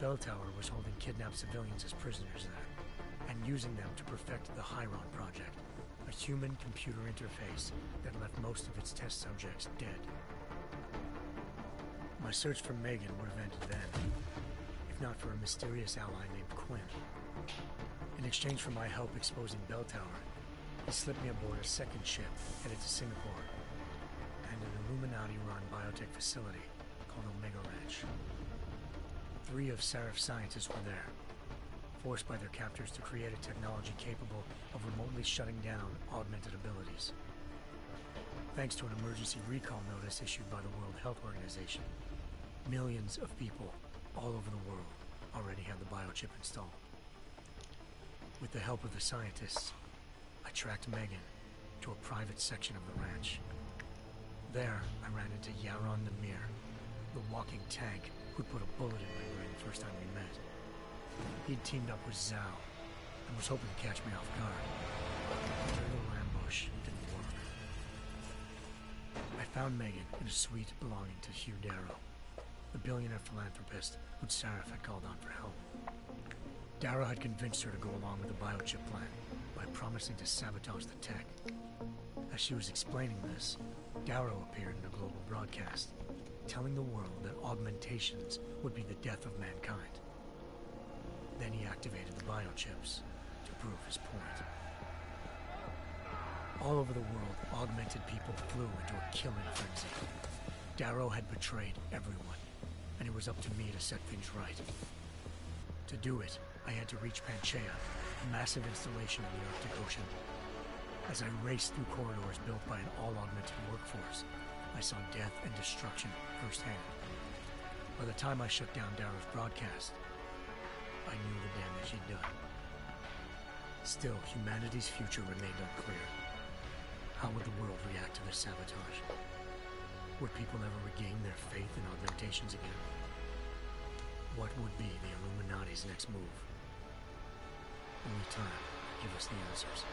Bell Tower was holding kidnapped civilians as prisoners there, and using them to perfect the Chiron Project, a human-computer interface that left most of its test subjects dead. My search for Megan would have ended then, if not for a mysterious ally named Quinn. In exchange for my help exposing Bell Tower, he slipped me aboard a second ship headed to Singapore, and an Illuminati-run biotech facility called Omega Ranch. 3 of Seraph's scientists were there, forced by their captors to create a technology capable of remotely shutting down augmented abilities. Thanks to an emergency recall notice issued by the World Health Organization, millions of people all over the world already had the biochip installed. With the help of the scientists, I tracked Megan to a private section of the ranch. There, I ran into Yaron Namir, the walking tank who'd put a bullet in my brain the first time we met. He'd teamed up with Zhao and was hoping to catch me off guard. Their little ambush didn't work. I found Megan in a suite belonging to Hugh Darrow, the billionaire philanthropist who'd Seraph had called on for help. Darrow had convinced her to go along with the biochip plan by promising to sabotage the tech. As she was explaining this, Darrow appeared in a global broadcast, telling the world that augmentations would be the death of mankind. Then he activated the biochips to prove his point. All over the world, augmented people flew into a killing frenzy. Darrow had betrayed everyone, and it was up to me to set things right. To do it, I had to reach Panchaea, a massive installation in the Arctic Ocean. As I raced through corridors built by an all-augmented workforce, I saw death and destruction firsthand. By the time I shut down Darrow's broadcast, I knew the damage he'd done. Still, humanity's future remained unclear. How would the world react to this sabotage? Would people ever regain their faith in augmentations again? What would be the Illuminati's next move? Only time could give us the answers.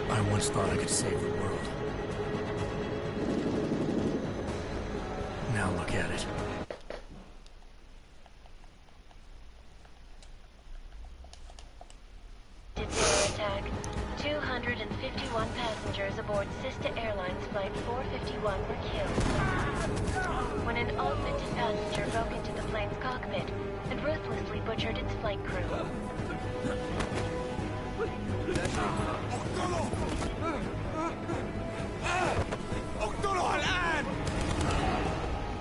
I once thought I could save the world. Now look at it. Attack. 251 passengers aboard Sister Airlines Flight 451 were killed when an augmented passenger broke into the plane's cockpit and ruthlessly butchered its flight crew.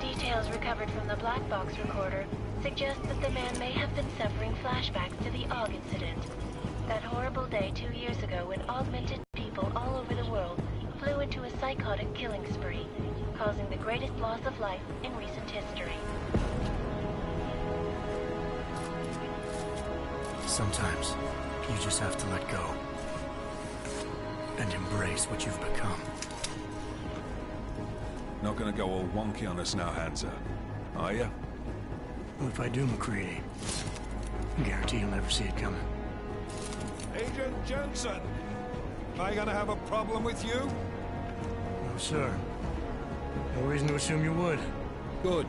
Details recovered from the black box recorder suggest that the man may have been suffering flashbacks to the AUG incident. That horrible day 2 years ago when augmented people all over the world flew into a psychotic killing spree, causing the greatest loss of life in recent history. Sometimes, you just have to let go. And embrace what you've become. Not gonna go all wonky on us now, Hansa, are you? Well, if I do, McCready, I guarantee you'll never see it coming. Agent Jensen! Am I gonna have a problem with you? No, sir. No reason to assume you would. Good.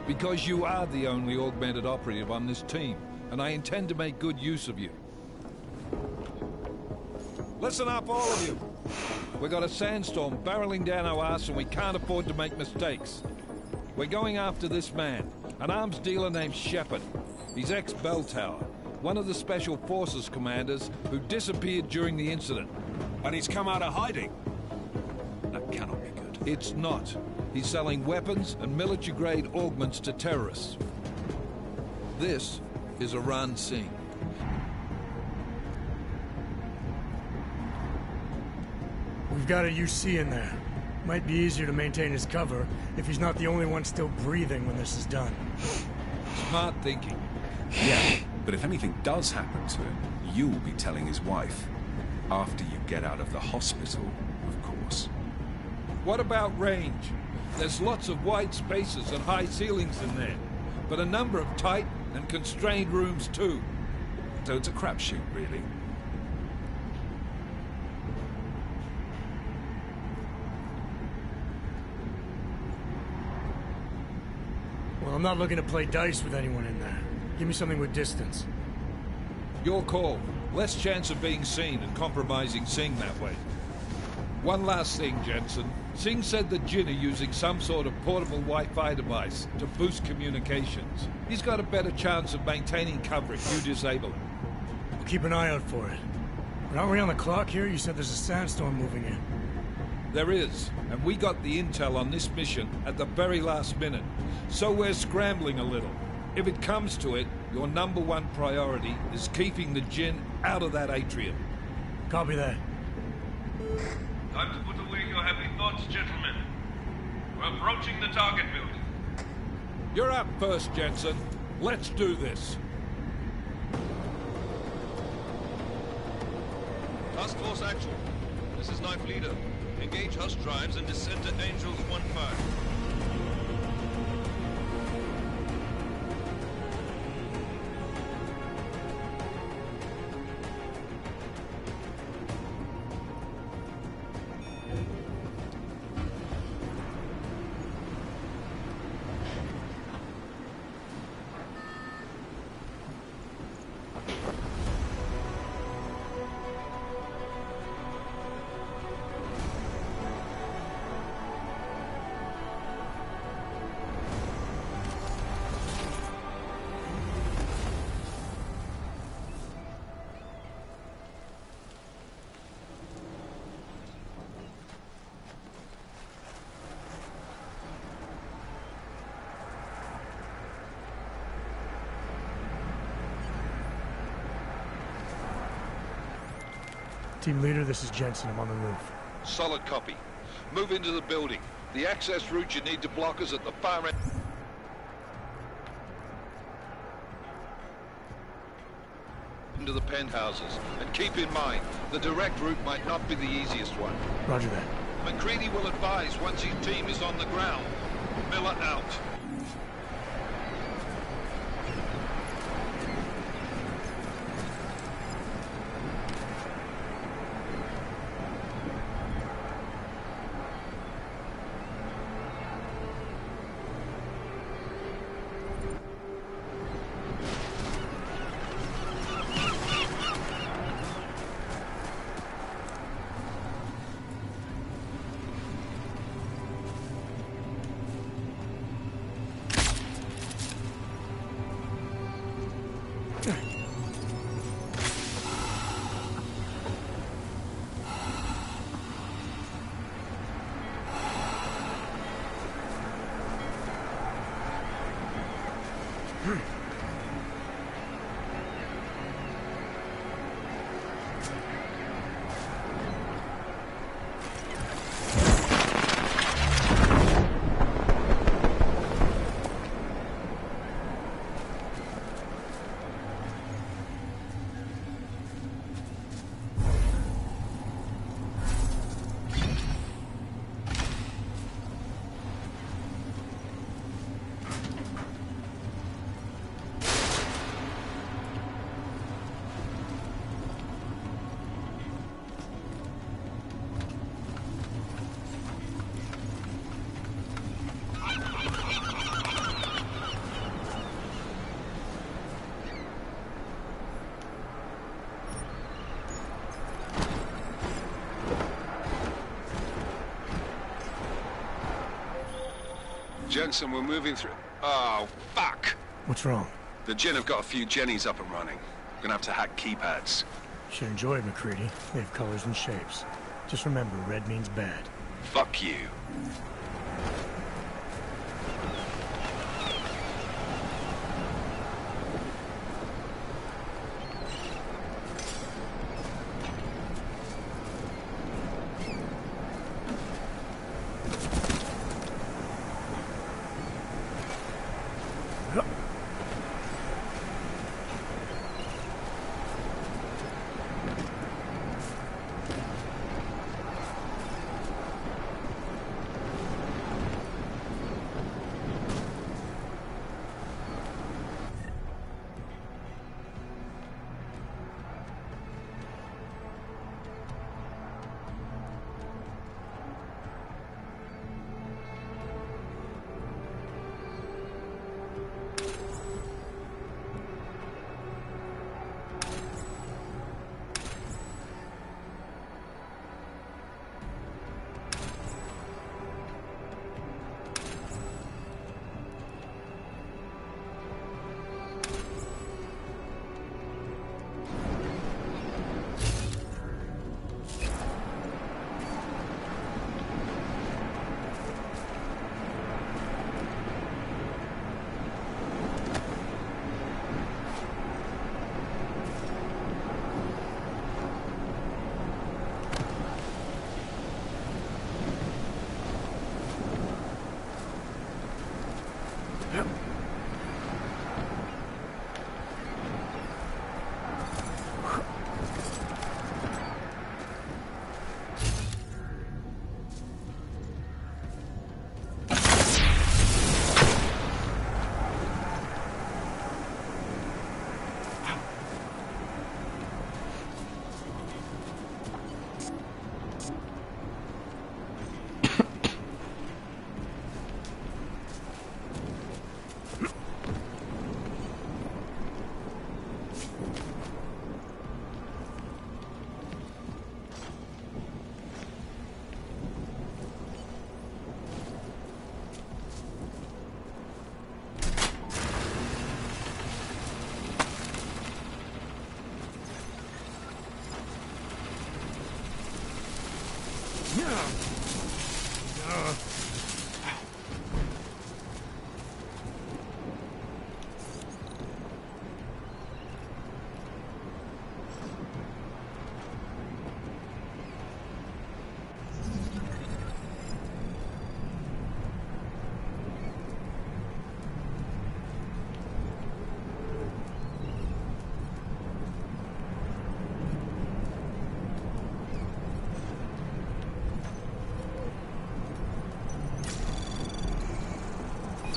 Because you are the only augmented operative on this team, and I intend to make good use of you. Listen up, all of you. We got a sandstorm barreling down our ass and we can't afford to make mistakes. We're going after this man, an arms dealer named Shepard. He's ex-Bell Tower, one of the Special Forces commanders who disappeared during the incident. And he's come out of hiding? That cannot be good. It's not. He's selling weapons and military-grade augments to terrorists. This is a run scene. We've got a UC in there. Might be easier to maintain his cover if he's not the only one still breathing when this is done. Smart thinking. Yeah, but if anything does happen to him, you'll be telling his wife. After you get out of the hospital, of course. What about range? There's lots of wide spaces and high ceilings in there, but a number of tight and constrained rooms too. So it's a crapshoot, really. Well, I'm not looking to play dice with anyone in there. Give me something with distance. Your call. Less chance of being seen and compromising Singh that way. One last thing, Jensen. Singh said that Jin are using some sort of portable Wi-Fi device to boost communications. He's got a better chance of maintaining coverage if you disable it. I'll keep an eye out for it. But aren't we on the clock here? You said there's a sandstorm moving in. There is, and we got the intel on this mission at the very last minute. So we're scrambling a little. If it comes to it, your number one priority is keeping the Jinn out of that atrium. Copy that. Time to put away your heavy thoughts, gentlemen. We're approaching the target building. You're up first, Jensen. Let's do this. Task Force Action. This is Knife Leader. Engage Hush drives and descend to Angels 1-5. Team leader, this is Jensen. I'm on the roof. Solid copy. Move into the building. The access route you need to block is at the far end. Into the penthouses. And keep in mind, the direct route might not be the easiest one. Roger that. McCready will advise once his team is on the ground. Miller out. Jensen, we're moving through... Oh, fuck! What's wrong? The Jinn have got a few Jennies up and running. We're gonna have to hack keypads. Should enjoy it, McCready. They have colors and shapes. Just remember, red means bad. Fuck you.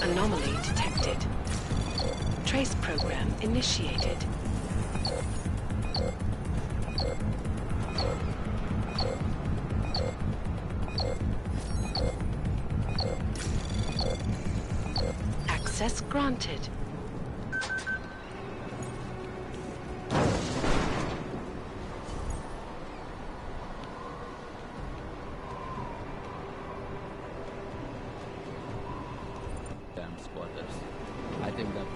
Anomaly detected. Trace program initiated. Access granted. Damn squatters. I think that